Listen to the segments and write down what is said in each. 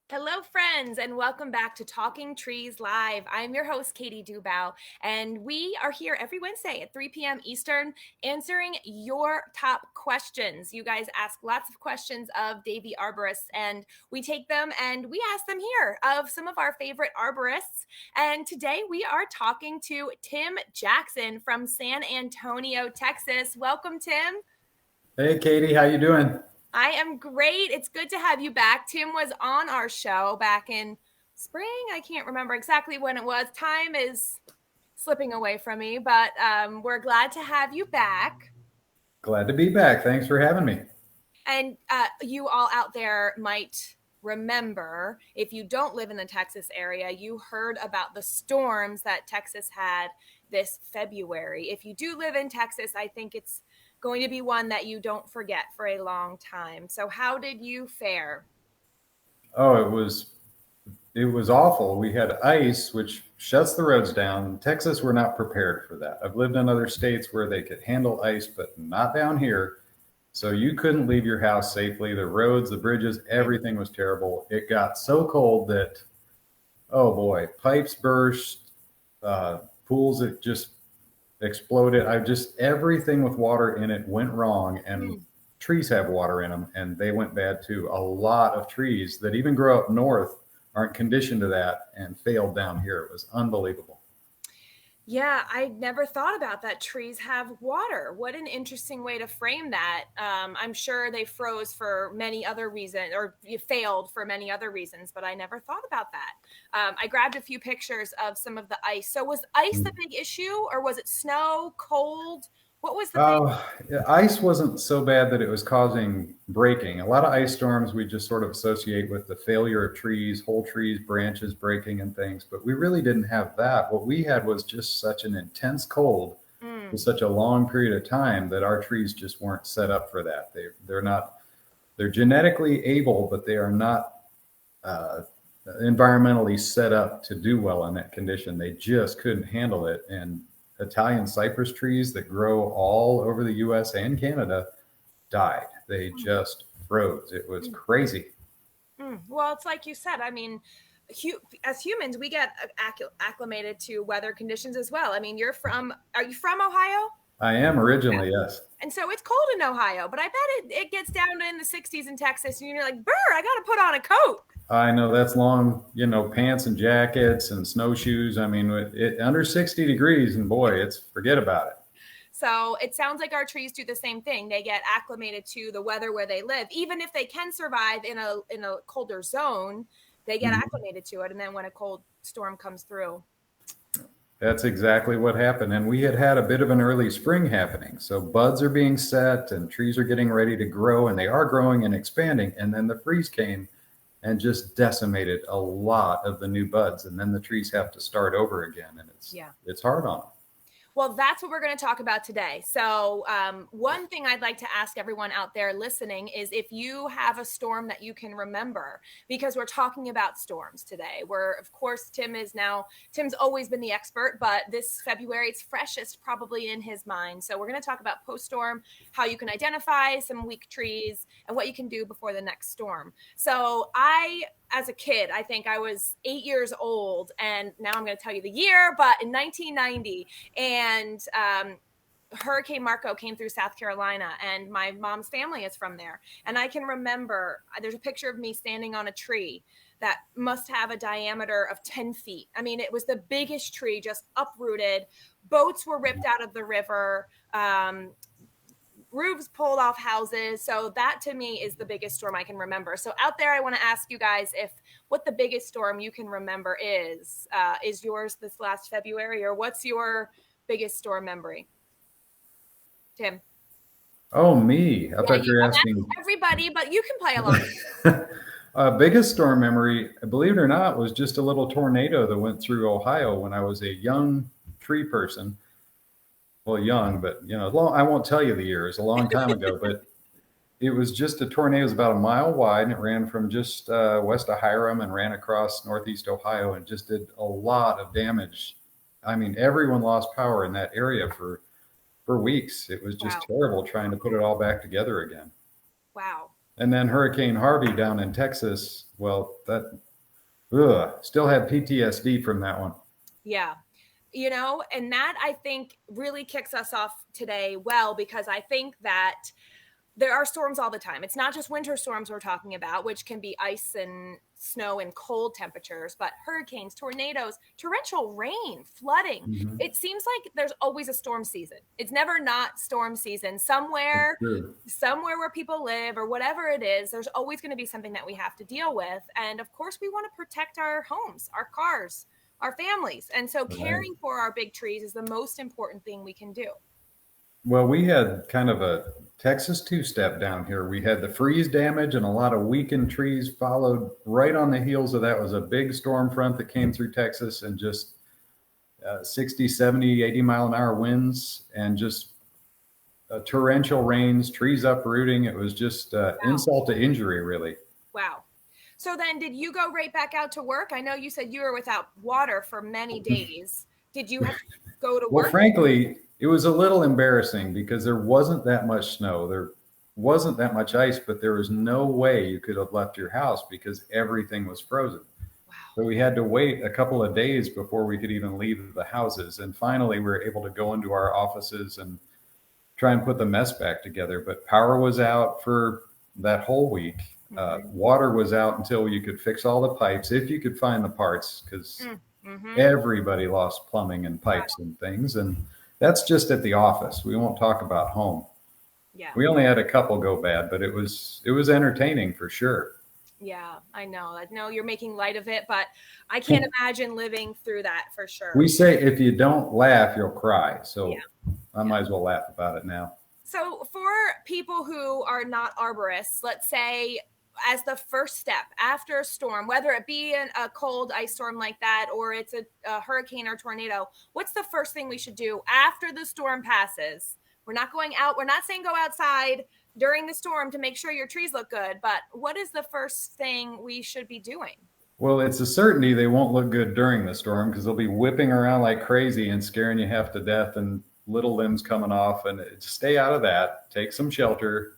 Hello, friends, and welcome back to Talking Trees Live. I'm your host, Katie Dubow, and we are here every Wednesday at 3 p.m. Eastern answering your top questions. You guys ask lots of questions of Davey arborists, and we take them and we ask them here of some of our favorite arborists. And today we are talking to Tim Jackson from San Antonio, Texas. Welcome, Tim. Hey Katie, how you doing? I am great. It's good to have you back. Tim was on our show back in spring. I can't remember exactly when it was. Time is slipping away from me, but we're glad to have you back. Glad to be back. Thanks for having me. And you all out there might remember, if you don't live in the Texas area, you heard about the storms that Texas had this February. If you do live in Texas, I think it's going to be one that you don't forget for a long time. So, how did you fare? Oh, it was awful. We had ice, which shuts the roads down. Texas, we're not prepared for that. I've lived in other states where they could handle ice, but not down here. So you couldn't leave your house safely. The roads, the bridges, everything was terrible. It got so cold that, oh boy, pipes burst, pools that just exploded. Everything with water in it went wrong, and Hmm. trees have water in them, and they went bad too. A lot of trees that even grow up north aren't conditioned to that and failed down here. It was unbelievable. Yeah, I never thought about that. Trees have water. What an interesting way to frame that. I'm sure they froze for many other reasons, or you failed for many other reasons, but I never thought about that. I grabbed a few pictures of some of the ice. So, was ice the big issue, or was it snow, cold? What was the big? Uh, Ice wasn't so bad that it was causing breaking. A lot of ice storms we just sort of associate with the failure of trees, whole trees, branches breaking and things, but we really didn't have that. What we had was just such an intense cold for Mm, such a long period of time that our trees just weren't set up for that. They're not, they're genetically able, but they are not uh, environmentally set up to do well in that condition. They just couldn't handle it. And Italian cypress trees that grow all over the US and Canada died. They mm, just froze. It was mm. crazy. Well, it's like you said. I mean, as humans, we get acclimated to weather conditions as well. I mean, are you from Ohio? I am originally, yes. And so it's cold in Ohio, but I bet it gets down in the 60s in Texas, and you're like, "Brr, I got to put on a coat." I know that's long, pants and jackets and snowshoes. I mean, under 60 degrees, and boy, it's forget about it. So it sounds like our trees do the same thing. They get acclimated to the weather where they live, even if they can survive in a colder zone. They get Mhm. acclimated to it, and then when a cold storm comes through, That's exactly what happened. And we had a bit of an early spring happening. So buds are being set and trees are getting ready to grow, and they are growing and expanding. And then the freeze came and just decimated a lot of the new buds. And then the trees have to start over again. And it's yeah. it's hard on them. Well, that's what we're going to talk about today. So, one thing I'd like to ask everyone out there listening is if you have a storm that you can remember, because we're talking about storms today. Of course, Tim's always been the expert, but this February, it's freshest probably in his mind. So, we're going to talk about PostStorm, how you can identify some weak trees, and what you can do before the next storm. So, as a kid, I think I was 8 years old, and now I'm going to tell you the year, but in 1990, and Hurricane Marco came through South Carolina, and my mom's family is from there. And I can remember there's a picture of me standing on a tree that must have a diameter of 10 feet. I mean, it was the biggest tree, just uprooted. Boats were ripped out of the river. Roofs pulled off houses. So that to me is the biggest storm I can remember. So out there, I want to ask you guys if what the biggest storm you can remember is. Is yours this last February, or what's your biggest storm memory, Tim? Oh, me. I Yeah, thought you were I'm asking. asking everybody, but you can play along. Biggest storm memory, believe it or not, was just a little tornado that went through Ohio when I was a young tree person. Well, young, but long, I won't tell you the year. It's a long time ago, but it was just a tornado. It was about a mile wide, and it ran from just west of Hiram and ran across northeast Ohio and just did a lot of damage. I mean, everyone lost power in that area for weeks. It was just Wow. terrible trying to put it all back together again. Wow. And then Hurricane Harvey down in Texas well, that still had PTSD from that one. Yeah. And that I think really kicks us off today well, because I think that there are storms all the time. It's not just winter storms we're talking about, which can be ice and snow and cold temperatures, but hurricanes, tornadoes, torrential rain, flooding. Mm-hmm. It seems like there's always a storm season. It's never not storm season. Somewhere where people live or whatever it is, there's always going to be something that we have to deal with. And of course, we want to protect our homes, our cars, our families. And so caring for our big trees is the most important thing we can do. Well, we had kind of a Texas two-step down here. We had the freeze damage and a lot of weakened trees followed. Right on the heels of that was a big storm front that came through Texas, and just 60, 70, 80 mile an hour winds, and just torrential rains, trees uprooting. It was just insult to injury, really. Wow. So then did you go right back out to work? I know you said you were without water for many days. Did you have to go to work? Well, frankly, it was a little embarrassing because there wasn't that much snow. There wasn't that much ice, but there was no way you could have left your house because everything was frozen. Wow. So we had to wait a couple of days before we could even leave the houses. And finally, we were able to go into our offices and try and put the mess back together. But power was out for that whole week. Water was out until you could fix all the pipes, if you could find the parts, because everybody lost plumbing and pipes and things. And that's just at the office. We won't talk about home. Yeah. We only had a couple go bad, but it was entertaining for sure. Yeah, I know. I know you're making light of it, but I can't imagine living through that for sure. We say if you don't laugh, you'll cry. So I might as well laugh about it now. So for people who are not arborists, let's say as the first step after a storm, whether it be a cold ice storm like that, or it's a hurricane or tornado, what's the first thing we should do after the storm passes? We're not going out. We're not saying go outside during the storm to make sure your trees look good, but what is the first thing we should be doing? Well, it's a certainty they won't look good during the storm because they'll be whipping around like crazy and scaring you half to death and little limbs coming off. And stay out of that. Take some shelter.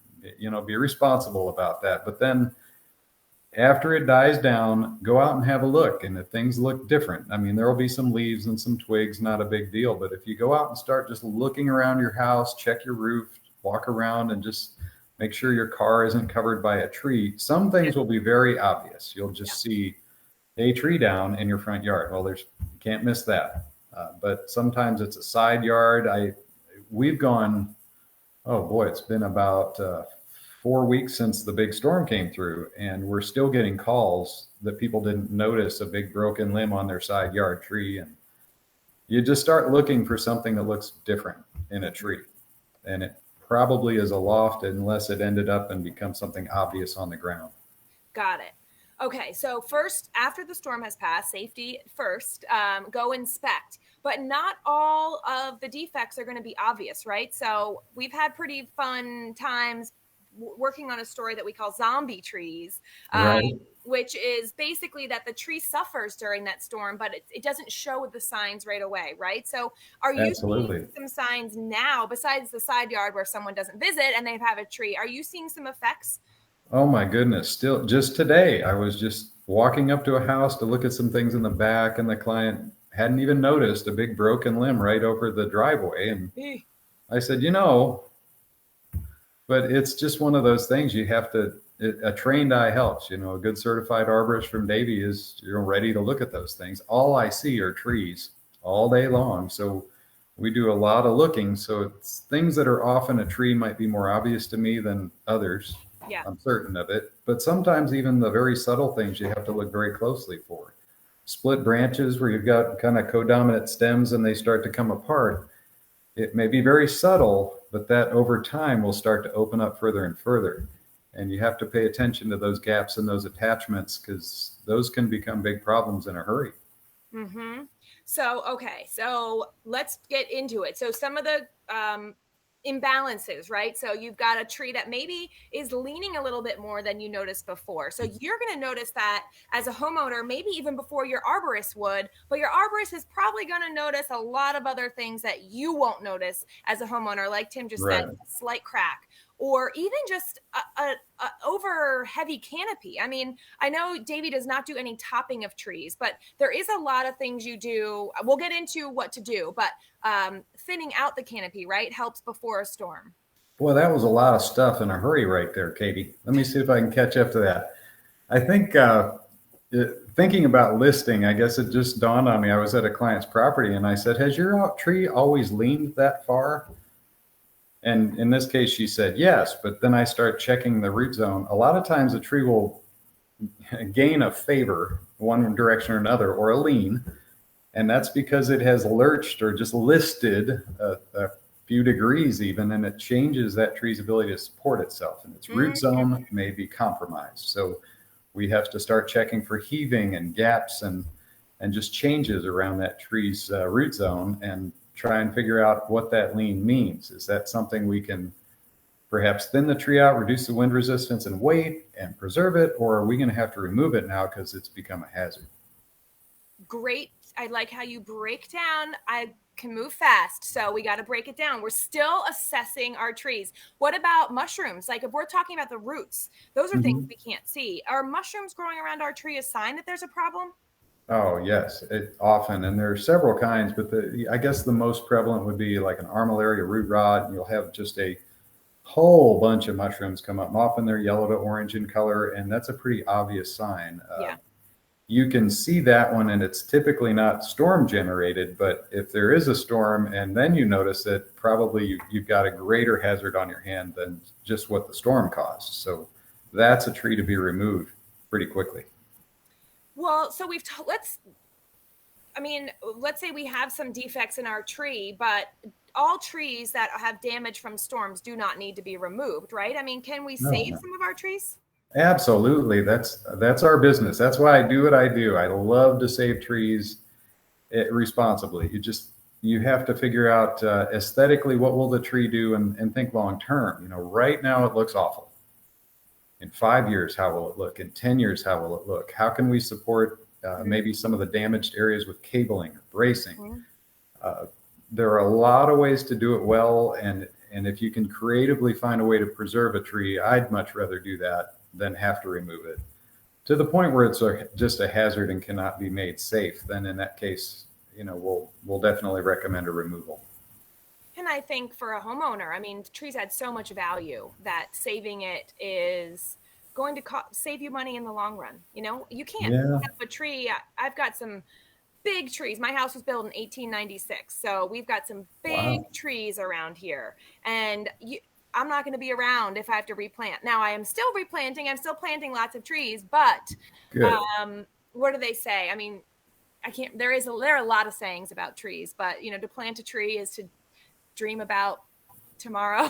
Be responsible about that. But then after it dies down, go out and have a look. And if things look different, I mean, there will be some leaves and some twigs, not a big deal. But if you go out and start just looking around your house, check your roof, walk around and just make sure your car isn't covered by a tree. Some things will be very obvious. You'll just see a tree down in your front yard. Well, you can't miss that. But sometimes it's a side yard. We've gone, oh boy, it's been about 4 weeks since the big storm came through, and we're still getting calls that people didn't notice a big broken limb on their side yard tree. And you just start looking for something that looks different in a tree. And it probably is a loft unless it ended up and become something obvious on the ground. Got it. Okay, so first, after the storm has passed, safety first, go inspect. But not all of the defects are going to be obvious, right? So we've had pretty fun times working on a story that we call zombie trees, which is basically that the tree suffers during that storm, but it doesn't show the signs right away, right? So are you seeing some signs now, besides the side yard where someone doesn't visit and they have a tree? Are you seeing some effects? Oh my goodness. Still, just today, I was just walking up to a house to look at some things in the back, and the client hadn't even noticed a big broken limb right over the driveway. And I said, but it's just one of those things you have to, a trained eye helps. A good certified arborist from Davey is ready to look at those things. All I see are trees all day long. So we do a lot of looking. So it's things that are off in a tree might be more obvious to me than others. Yeah. I'm certain of it. But sometimes even the very subtle things you have to look very closely for. Split branches where you've got kind of codominant stems and they start to come apart. It may be very subtle, but that over time will start to open up further and further. And you have to pay attention to those gaps and those attachments because those can become big problems in a hurry. Mm-hmm. So let's get into it. So some of the imbalances, right? So you've got a tree that maybe is leaning a little bit more than you noticed before. So you're going to notice that as a homeowner, maybe even before your arborist would, but your arborist is probably going to notice a lot of other things that you won't notice as a homeowner. Like Tim just said, a slight crack or even just a over heavy canopy. I mean, I know Davey does not do any topping of trees, but there is a lot of things you do. We'll get into what to do, but thinning out the canopy, right, helps before a storm. Boy, that was a lot of stuff in a hurry right there, Katie. Let me see if I can catch up to that. I think thinking about listing, I guess it just dawned on me. I was at a client's property and I said, has your tree always leaned that far? And in this case, she said, yes. But then I start checking the root zone. A lot of times a tree will gain a favor one direction or another, or a lean. And that's because it has lurched or just listed a few degrees even, and it changes that tree's ability to support itself, and its root zone may be compromised. So we have to start checking for heaving and gaps and just changes around that tree's root zone, and try and figure out what that lean means. Is that something we can perhaps thin the tree out, reduce the wind resistance and weight, and preserve it, or are we going to have to remove it now because it's become a hazard? Great. I like how you break down. I can move fast, so we got to break it down. We're still assessing our trees. What about mushrooms? Like if we're talking about the roots, those are things we can't see. Are mushrooms growing around our tree a sign that there's a problem? Oh, yes, often. And there are several kinds, but I guess the most prevalent would be like an armillaria root rot. And you'll have just a whole bunch of mushrooms come up. And often they're yellow to orange in color, and that's a pretty obvious sign. Yeah. You can see that one, and it's typically not storm generated, but if there is a storm and then you notice it, probably you've got a greater hazard on your hand than just what the storm caused. So that's a tree to be removed pretty quickly. Well, so let's say we have some defects in our tree, but all trees that have damage from storms do not need to be removed, right? I mean, can we save some of our trees? Absolutely. That's our business. That's why I do what I do. I love to save trees responsibly. You have to figure out aesthetically what will the tree do, and think long term. You know, right now it looks awful. In 5 years, how will it look? In 10 years, how will it look? How can we support maybe some of the damaged areas with cabling or bracing? There are a lot of ways to do it well, and if you can creatively find a way to preserve a tree, I'd much rather do that than have to remove it to the point where it's just a hazard and cannot be made safe. Then in that case, you know, we'll definitely recommend a removal. And I think for a homeowner, I mean, trees add so much value that saving it is going to save you money in the long run. You know, you can't have a tree. I've got some big trees. My house was built in 1896. So we've got some big trees around here, and I'm not going to be around if I have to replant. Now I am still replanting. I'm still planting lots of trees, but what do they say? I mean, there are a lot of sayings about trees, but you know, to plant a tree is to dream about tomorrow.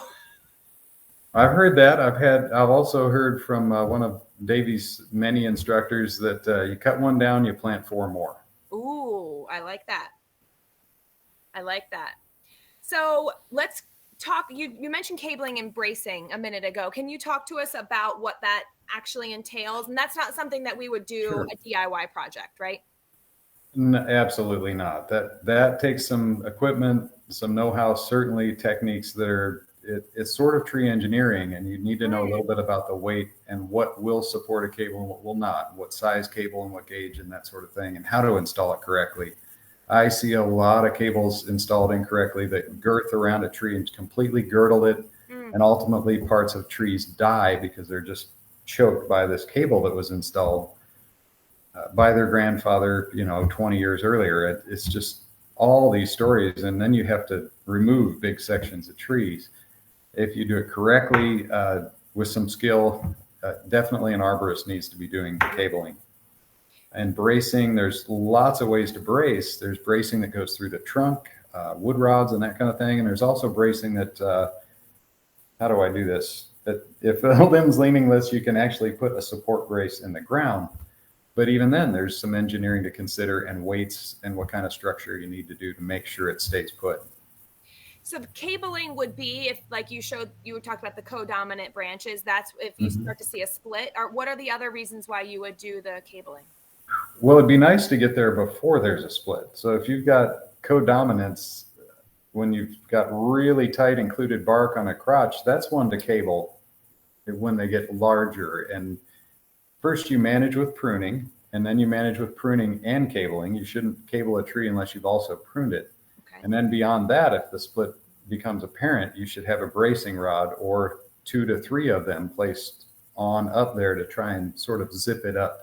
I've heard that. I've also heard from one of Davey's many instructors that you cut one down, you plant 4 more. Ooh, I like that. So let's talk. You mentioned cabling and bracing a minute ago. Can you talk to us about what that actually entails? And that's not something that we would do a DIY project, right? No, absolutely not. That takes some equipment, some know-how, certainly techniques that are, it's sort of tree engineering, and you need to know a little bit about the weight and what will support a cable and what will not, what size cable and what gauge and that sort of thing, and how to install it correctly. I see a lot of cables installed incorrectly that girth around a tree and completely girdle it, and ultimately parts of trees die because they're just choked by this cable that was installed by their grandfather, 20 years earlier. It's just all these stories, and then you have to remove big sections of trees. If you do it correctly with some skill, definitely an arborist needs to be doing the cabling. And bracing, there's lots of ways to brace. There's bracing that goes through the trunk, wood rods and that kind of thing. And there's also bracing that, how do I do this? That if the limb's leaningless, you can actually put a support brace in the ground. But even then, there's some engineering to consider, and weights, and what kind of structure you need to do to make sure it stays put. So the cabling would be, if like you would talk about the codominant branches, that's if you start to see a split. Or what are the other reasons why you would do the cabling? Well, it'd be nice to get there before there's a split. So if you've got codominance, when you've got really tight included bark on a crotch, that's one to cable when they get larger. And first you manage with pruning, and then you manage with pruning and cabling. You shouldn't cable a tree unless you've also pruned it. Okay. And then beyond that, if the split becomes apparent, you should have a bracing rod or 2 to 3 of them placed on up there to try and sort of zip it up.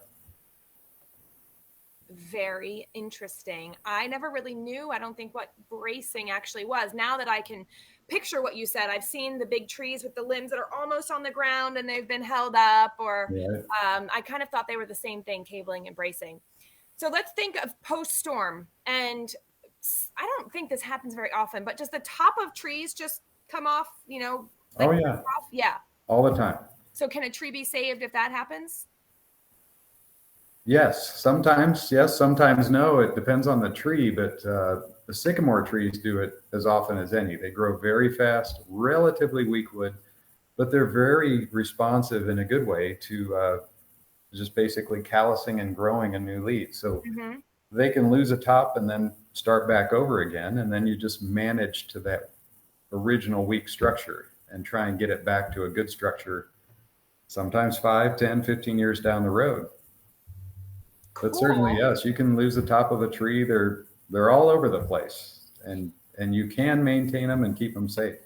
Very interesting. I never really knew, I don't think, what bracing actually was. Now that I can picture what you said, I've seen the big trees with the limbs that are almost on the ground and they've been held up, or Right. I kind of thought they were the same thing, cabling and bracing. So let's think of post-storm. And I don't think this happens very often, but does the top of trees just come off, like, Oh yeah, off? Yeah. all the time. So can a tree be saved if that happens? Yes, sometimes no. It depends on the tree, but the sycamore trees do it as often as any. They grow very fast, relatively weak wood, but they're very responsive in a good way to just basically callousing and growing a new leaf. So Mm-hmm. they can lose a top and then start back over again, and then you just manage to that original weak structure and try and get it back to a good structure, sometimes 5, 10, 15 years down the road. But certainly, Cool. yes, you can lose the top of a tree. They're all over the place, and you can maintain them and keep them safe,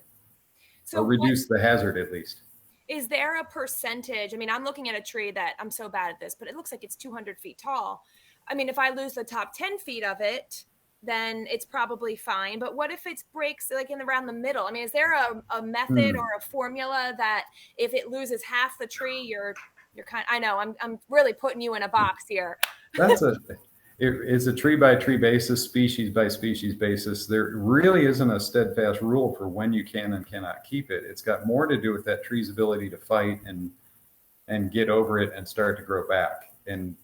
So or what reduce the hazard at least. is there a percentage? I mean, I'm looking at a tree that, I'm so bad at this, but it looks like it's 200 feet tall. I mean, if I lose the top 10 feet of it, then it's probably fine. But what if it breaks like in around the middle? I mean, is there a method Hmm. or a formula that if it loses half the tree, you're kind I know I'm really putting you in a box here. That's it's a tree by tree basis, species by species basis. There really isn't a steadfast rule for when you can and cannot keep it. It's got more to do with that tree's ability to fight and get over it and start to grow back. And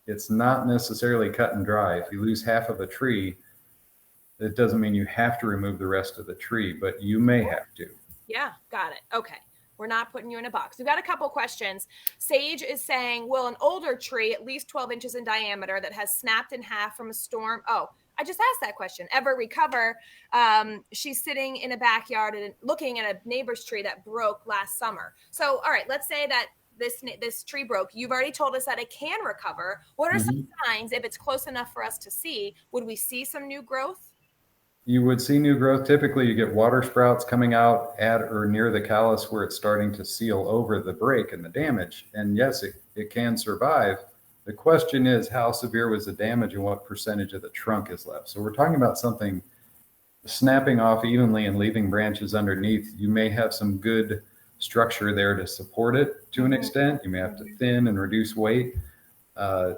it's not necessarily cut and dry. If you lose half of a tree, it doesn't mean you have to remove the rest of the tree, but you may have to. Yeah, got it. Okay. We're not putting you in a box. We've got a couple questions. Sage is saying, will an older tree, at least 12 inches in diameter, that has snapped in half from a storm? Oh, I just asked that question. Ever recover? She's sitting in a backyard and looking at a neighbor's tree that broke last summer. So, all right, let's say that this tree broke. You've already told us that it can recover. What are some Mhm. signs, if it's close enough for us to see? Would we see some new growth? You would see new growth. Typically, you get water sprouts coming out at or near the callus where it's starting to seal over the break and the damage. And yes, it can survive. The question is, how severe was the damage and what percentage of the trunk is left? So we're talking about something snapping off evenly and leaving branches underneath. You may have some good structure there to support it to an Mhm. extent. You may have to thin and reduce weight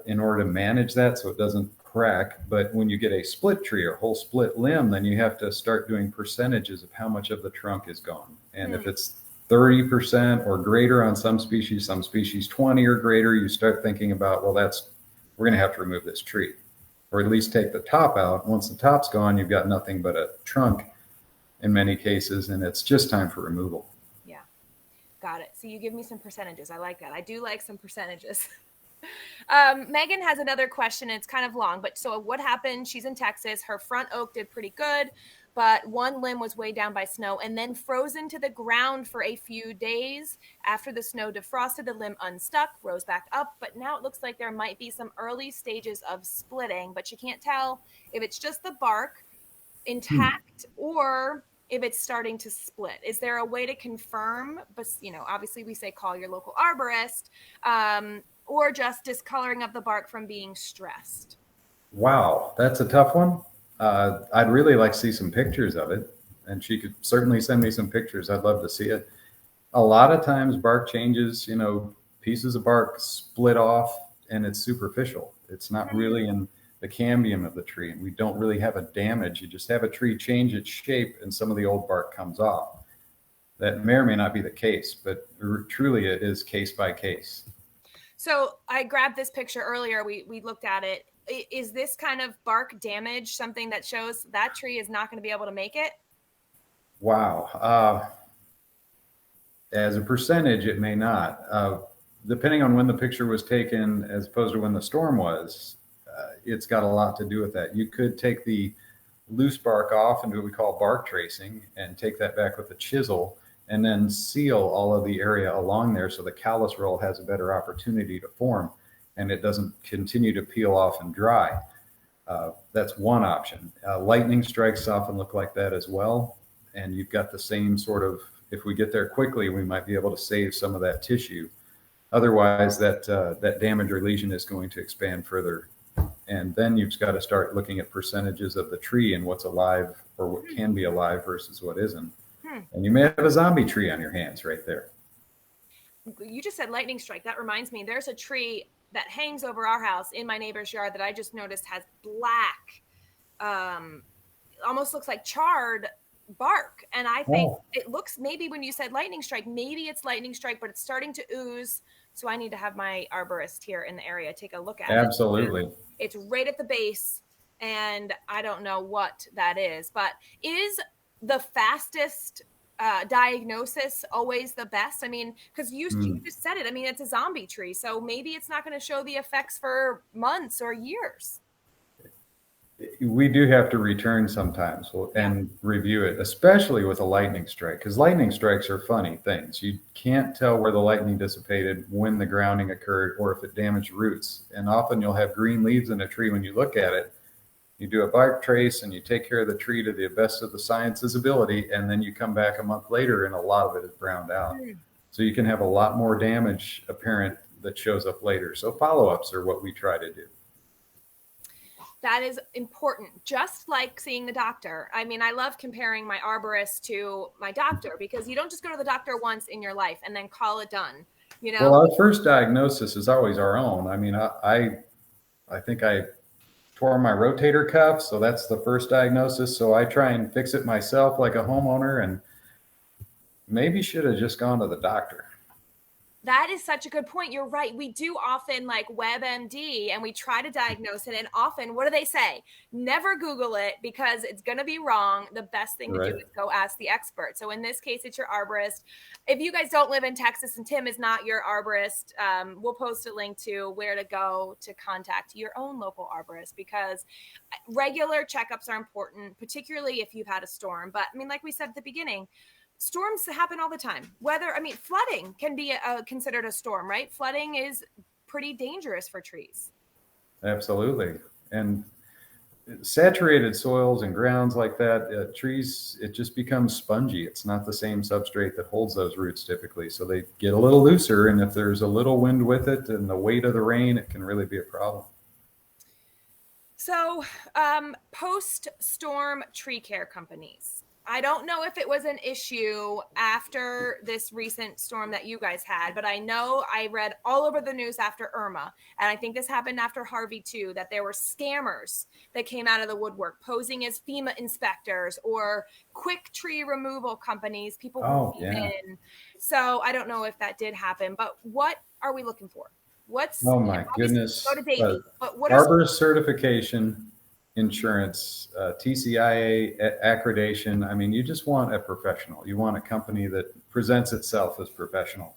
in order to manage that so it doesn't crack. But when you get a split tree or whole split limb, then you have to start doing percentages of how much of the trunk is gone. And if it's 30% or greater on some species 20 or greater, you start thinking about, well, we're going to have to remove this tree, or at least take the top out. Once the top's gone, you've got nothing but a trunk in many cases, and it's just time for removal. Yeah, got it. So you give me some percentages. I like that. I do like some percentages. Megan has another question. It's kind of long, but so what happened? She's in Texas. Her front oak did pretty good, but one limb was weighed down by snow and then frozen to the ground for a few days. After the snow defrosted, the limb unstuck, rose back up, but now it looks like there might be some early stages of splitting, but you can't tell if it's just the bark intact or if it's starting to split. Is there a way to confirm? But obviously we say call your local arborist, or just discoloring of the bark from being stressed. Wow, that's a tough one. I'd really like to see some pictures of it, and she could certainly send me some pictures. I'd love to see it. A lot of times, bark changes, pieces of bark split off, and it's superficial. It's not really in the cambium of the tree, and we don't really have a damage. You just have a tree change its shape, and some of the old bark comes off. That may or may not be the case, but truly it is case by case. So I grabbed this picture earlier. We looked at it. Is this kind of bark damage something that shows that tree is not going to be able to make it? Wow. As a percentage, it may not. Depending on when the picture was taken, as opposed to when the storm was, it's got a lot to do with that. You could take the loose bark off and do what we call bark tracing and take that back with a chisel and then seal all of the area along there so the callus roll has a better opportunity to form and it doesn't continue to peel off and dry. That's one option. Lightning strikes often look like that as well. And you've got the same sort of, if we get there quickly, we might be able to save some of that tissue. Otherwise, that damage or lesion is going to expand further. And then you've got to start looking at percentages of the tree and what's alive or what can be alive versus what isn't. And you may have a zombie tree on your hands right there. You just said lightning strike. That reminds me, there's a tree that hangs over our house in my neighbor's yard that I just noticed has black, almost looks like charred bark. And I think it looks, maybe when you said lightning strike, maybe it's lightning strike, but it's starting to ooze. So I need to have my arborist here in the area take a look at it. Absolutely. It's right at the base, and I don't know what that is, but is the fastest diagnosis always the best? I mean, because you just said it. I mean, it's a zombie tree, so maybe it's not going to show the effects for months or years. We do have to return sometimes and review it, especially with a lightning strike, because lightning strikes are funny things. You can't tell where the lightning dissipated, when the grounding occurred, or if it damaged roots. And often you'll have green leaves in a tree when you look at it. You do a bark trace and you take care of the tree to the best of the science's ability, and then you come back a month later and a lot of it is browned out. So you can have a lot more damage apparent that shows up later. So follow-ups are what we try to do. That is important, just like seeing the doctor. I mean, I love comparing my arborist to my doctor, because you don't just go to the doctor once in your life and then call it done. You know? Well, our first diagnosis is always our own. I mean, I think I tore my rotator cuff, so that's the first diagnosis. So I try and fix it myself like a homeowner, and maybe should have just gone to the doctor. That is such a good point. You're right. We do often like WebMD and we try to diagnose it. And often, what do they say? Never Google it because it's going to be wrong. The best thing to do is go ask the expert. So in this case, it's your arborist. If you guys don't live in Texas and Tim is not your arborist, we'll post a link to where to go to contact your own local arborist, because regular checkups are important, particularly if you've had a storm. But I mean, like we said at the beginning, storms happen all the time. Flooding can be considered a storm, right? Flooding is pretty dangerous for trees. Absolutely. And saturated soils and grounds like that, trees, it just becomes spongy. It's not the same substrate that holds those roots typically. So they get a little looser. And if there's a little wind with it and the weight of the rain, it can really be a problem. So post-storm tree care companies. I don't know if it was an issue after this recent storm that you guys had, but I know I read all over the news after Irma, and I think this happened after Harvey too, that there were scammers that came out of the woodwork posing as FEMA inspectors or quick tree removal companies. People in. So I don't know if that did happen, but what are we looking for? Oh my goodness. Go to Davey. But what arborist certification, insurance, TCIA accreditation. I mean, you just want a professional. You want a company that presents itself as professional.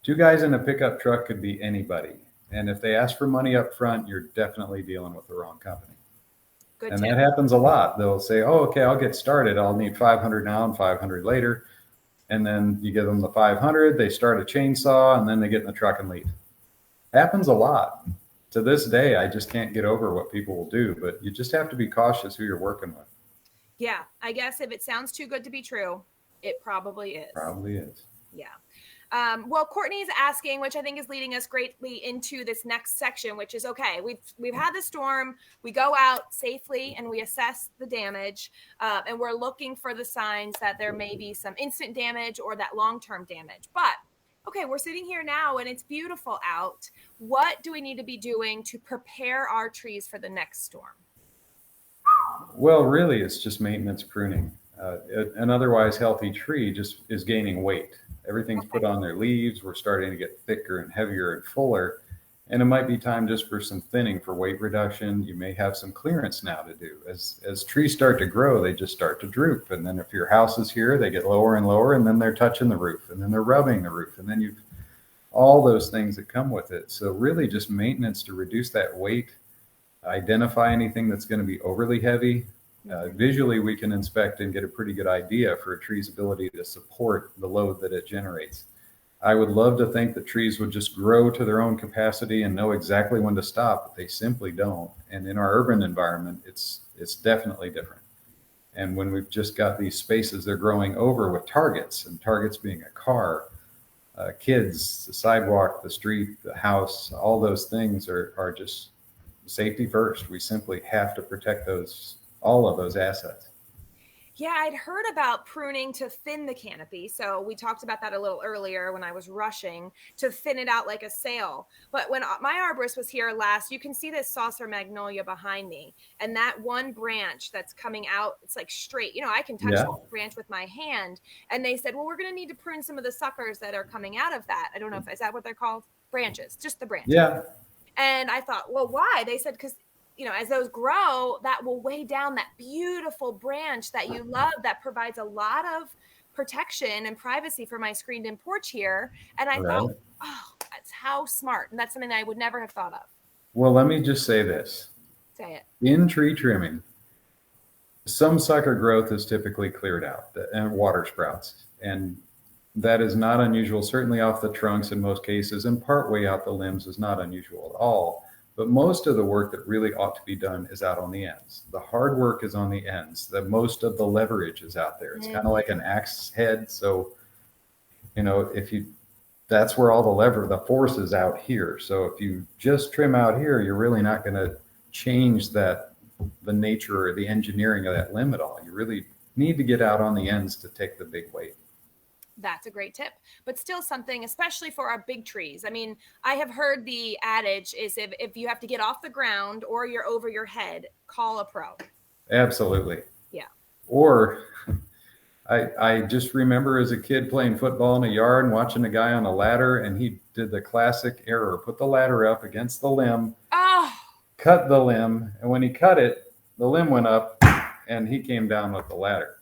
Two guys in a pickup truck could be anybody. And if they ask for money up front, you're definitely dealing with the wrong company. That happens a lot. They'll say, oh, okay, I'll get started. I'll need 500 now and 500 later. And then you give them the 500, they start a chainsaw, and then they get in the truck and leave. Happens a lot. To this day, I just can't get over what people will do, but you just have to be cautious who you're working with. Yeah, I guess if it sounds too good to be true, it probably is. Probably is. Yeah. Well, Courtney's asking, which I think is leading us greatly into this next section, which is, okay, we've had the storm, we go out safely and we assess the damage, and we're looking for the signs that there may be some instant damage or that long-term damage. But okay, we're sitting here now and it's beautiful out. What do we need to be doing to prepare our trees for the next storm? Well, really, it's just maintenance pruning. An otherwise healthy tree just is gaining weight. Everything's put on their leaves. We're starting to get thicker and heavier and fuller. And it might be time just for some thinning for weight reduction. You may have some clearance now to do. As trees start to grow, they just start to droop. And then if your house is here, they get lower and lower, and then they're touching the roof, and then they're rubbing the roof. And then you've all those things that come with it. So really just maintenance to reduce that weight, identify anything that's going to be overly heavy, Visually, we can inspect and get a pretty good idea for a tree's ability to support the load that it generates. I would love to think that trees would just grow to their own capacity and know exactly when to stop, but they simply don't. And in our urban environment, it's definitely different. And when we've just got these spaces they're growing over with targets, and targets being a car, kids, the sidewalk, the street, the house, all those things are just safety first. We simply have to protect all of those assets. Yeah, I'd heard about pruning to thin the canopy. So we talked about that a little earlier when I was rushing to thin it out like a sail. But when my arborist was here last, you can see this saucer magnolia behind me. And that one branch that's coming out, it's like straight. You know, I can touch the branch with my hand. And they said, well, we're going to need to prune some of the suckers that are coming out of that. I don't know if, is that what they're called? Branches, just the branches. Yeah. And I thought, well, why? They said, because as those grow, that will weigh down that beautiful branch that you love, that provides a lot of protection and privacy for my screened-in porch here. And I thought, oh, that's how smart. And that's something that I would never have thought of. Well, let me just say this. Say it. In tree trimming, some sucker growth is typically cleared out and water sprouts. And that is not unusual, certainly off the trunks in most cases, and partway out the limbs is not unusual at all. But most of the work that really ought to be done is out on the ends. The hard work is on the ends. Most of the leverage is out there. It's kind of like an axe head. So, that's where all the force is out here. So if you just trim out here, you're really not going to change the nature or the engineering of that limb at all. You really need to get out on the ends to take the big weight. That's a great tip, but still something, especially for our big trees. I mean, I have heard the adage is if you have to get off the ground or you're over your head, call a pro. Absolutely. Yeah. Or I just remember as a kid playing football in a yard and watching a guy on a ladder, and he did the classic error, put the ladder up against the limb, cut the limb, and when he cut it, the limb went up and he came down with the ladder.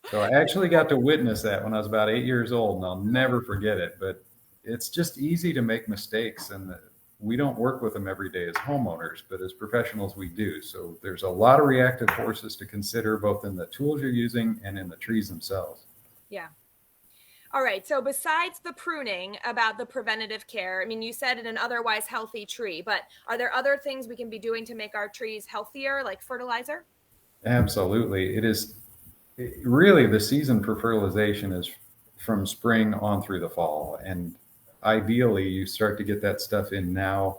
So I actually got to witness that when I was about 8 years old, and I'll never forget it. But it's just easy to make mistakes, and we don't work with them every day as homeowners, but as professionals we do. So there's a lot of reactive forces to consider, both in the tools you're using and in the trees themselves. Yeah. All right. So besides the pruning, about the preventative care, I mean, you said in an otherwise healthy tree, but are there other things we can be doing to make our trees healthier, like fertilizer? Absolutely. Really, the season for fertilization is from spring on through the fall. And ideally, you start to get that stuff in now.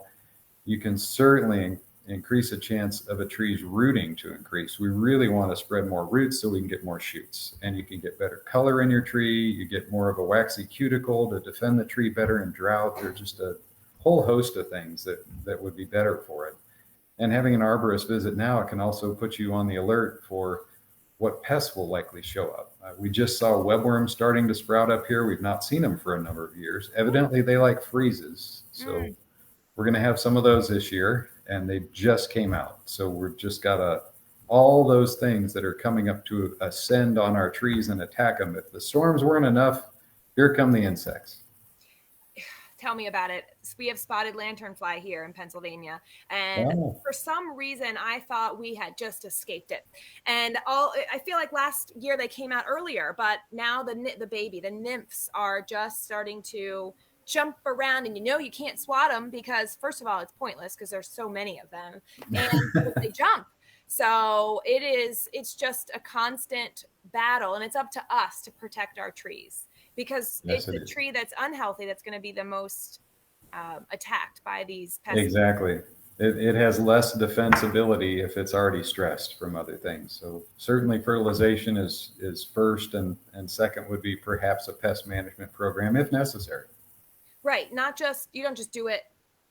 You can certainly increase a chance of a tree's rooting to increase. We really want to spread more roots so we can get more shoots. And you can get better color in your tree. You get more of a waxy cuticle to defend the tree better in drought. There's just a whole host of things that would be better for it. And having an arborist visit now can also put you on the alert for what pests will likely show up. We just saw webworms starting to sprout up here. We've not seen them for a number of years. Evidently, they like freezes. So we're going to have some of those this year, and they just came out. So we've just got all those things that are coming up to ascend on our trees and attack them. If the storms weren't enough, here come the insects. Tell me about it. We have spotted lanternfly here in Pennsylvania. And for some reason, I thought we had just escaped it. And I feel like last year they came out earlier, but now the nymphs are just starting to jump around, and you can't swat them because, first of all, it's pointless because there's so many of them, and they jump. So it's just a constant battle, and it's up to us to protect our trees. Because it's the tree that's unhealthy that's going to be the most attacked by these pests. Exactly. It has less defensibility if it's already stressed from other things. So certainly fertilization is first, and second would be perhaps a pest management program if necessary. Right. You don't just do it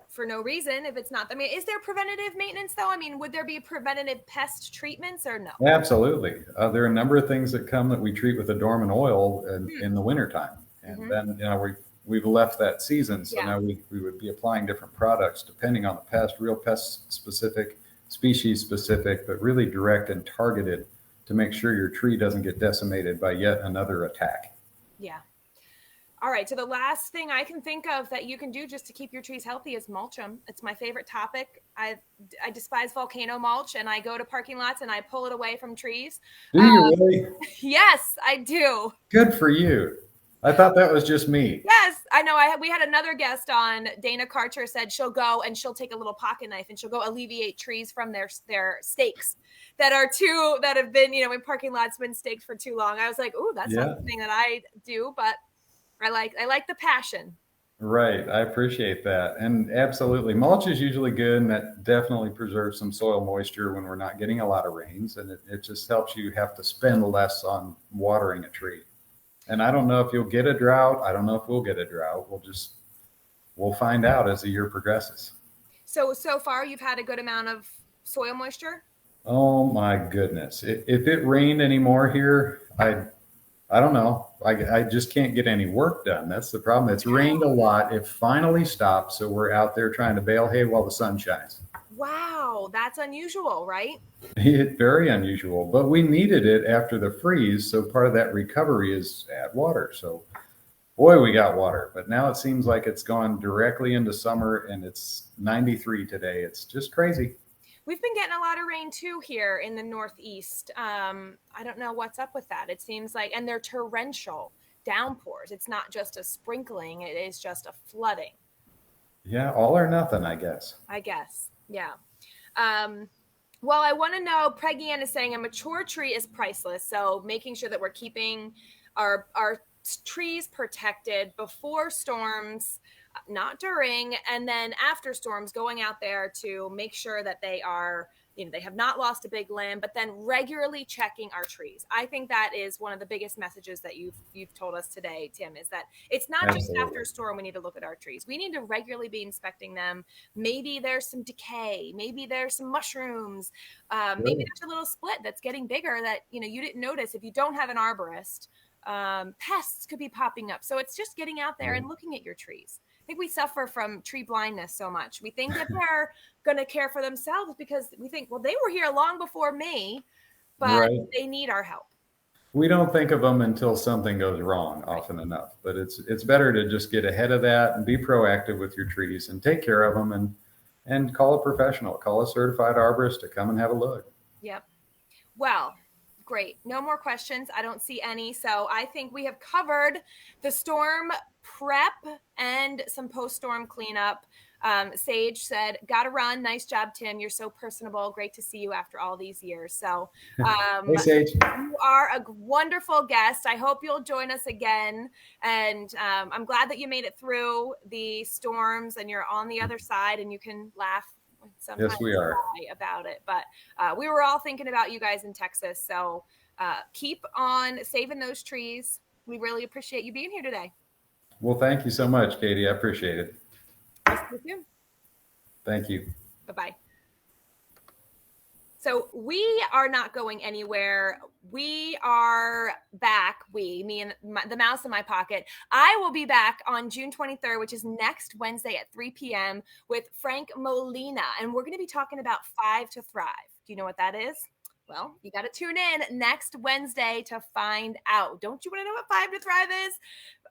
for no reason if it's not. I mean, is there preventative maintenance though? I mean, would there be preventative pest treatments or no? Absolutely. There are a number of things that come that we treat with a dormant oil in the wintertime. And then, we've left that season. So now we would be applying different products depending on the pest, real pest specific, species specific, but really direct and targeted to make sure your tree doesn't get decimated by yet another attack. Yeah. All right. So the last thing I can think of that you can do just to keep your trees healthy is mulch them. It's my favorite topic. I despise volcano mulch, and I go to parking lots and I pull it away from trees. Do you really? Yes, I do. Good for you. I thought that was just me. Yes, I know. We had another guest on. Dana Karcher said she'll go and she'll take a little pocket knife and she'll go alleviate trees from their stakes that have been, in parking lots been staked for too long. I was like, ooh, that's not something that I do, but I like the passion. Right. I appreciate that. And absolutely. Mulch is usually good, and that definitely preserves some soil moisture when we're not getting a lot of rains. And it just helps you have to spend less on watering a tree. And I don't know if you'll get a drought. I don't know if we'll get a drought. We'll find out as the year progresses. So far you've had a good amount of soil moisture? Oh my goodness. If it rained anymore here, I don't know. I just can't get any work done. That's the problem. It's rained a lot. It finally stopped. So we're out there trying to bale hay while the sun shines. Wow. That's unusual, right? It's very unusual, but we needed it after the freeze. So part of that recovery is add water. So boy, we got water, but now it seems like it's gone directly into summer, and it's 93 today. It's just crazy. We've been getting a lot of rain too here in the Northeast. I don't know what's up with that. It seems like, and they're torrential downpours. It's not just a sprinkling. It is just a flooding. Yeah. All or nothing, I guess. Yeah. Well, I want to know, Peggy Ann is saying a mature tree is priceless. So making sure that we're keeping our trees protected before storms, not during, and then after storms, going out there to make sure that they are, they have not lost a big limb, but then regularly checking our trees. I think that is one of the biggest messages that you've told us today, Tim, is that it's not Absolutely. just after a storm we need to look at our trees. We need to regularly be inspecting them. Maybe there's some decay, maybe there's some mushrooms, maybe there's a little split that's getting bigger that you didn't notice. If you don't have an arborist, pests could be popping up. So it's just getting out there and looking at your trees. I think we suffer from tree blindness so much. We think that they're going to care for themselves because we think, well, they were here long before me, but they need our help. We don't think of them until something goes wrong often enough, but it's better to just get ahead of that and be proactive with your trees and take care of them and call a professional, call a certified arborist to come and have a look. Yep. Well, great. No more questions. I don't see any. So I think we have covered the storm prep and some post-storm cleanup. Sage said, gotta run. Nice job, Tim. You're so personable. Great to see you after all these years. So hey, Sage. You are a wonderful guest. I hope you'll join us again. And I'm glad that you made it through the storms and you're on the other side and you can laugh sometimes. Yes, we are. About it. But we were all thinking about you guys in Texas. So keep on saving those trees. We really appreciate you being here today. Well, thank you so much, Katie. I appreciate it. With you. Thank you. Bye-bye. So we are not going anywhere. We are back. Me and the mouse in my pocket. I will be back on June 23rd, which is next Wednesday at 3 p.m. with Frank Molina. And we're going to be talking about 5 to Thrive. Do you know what that is? Well, you got to tune in next Wednesday to find out. Don't you want to know what 5 to Thrive is?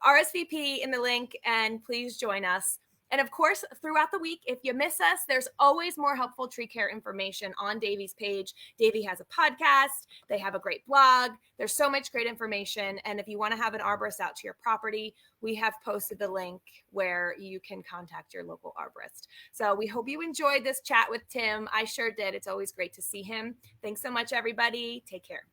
RSVP in the link and please join us. And of course, throughout the week, if you miss us, there's always more helpful tree care information on Davey's page. Davey has a podcast. They have a great blog. There's so much great information. And if you want to have an arborist out to your property, we have posted the link where you can contact your local arborist. So we hope you enjoyed this chat with Tim. I sure did. It's always great to see him. Thanks so much, everybody. Take care.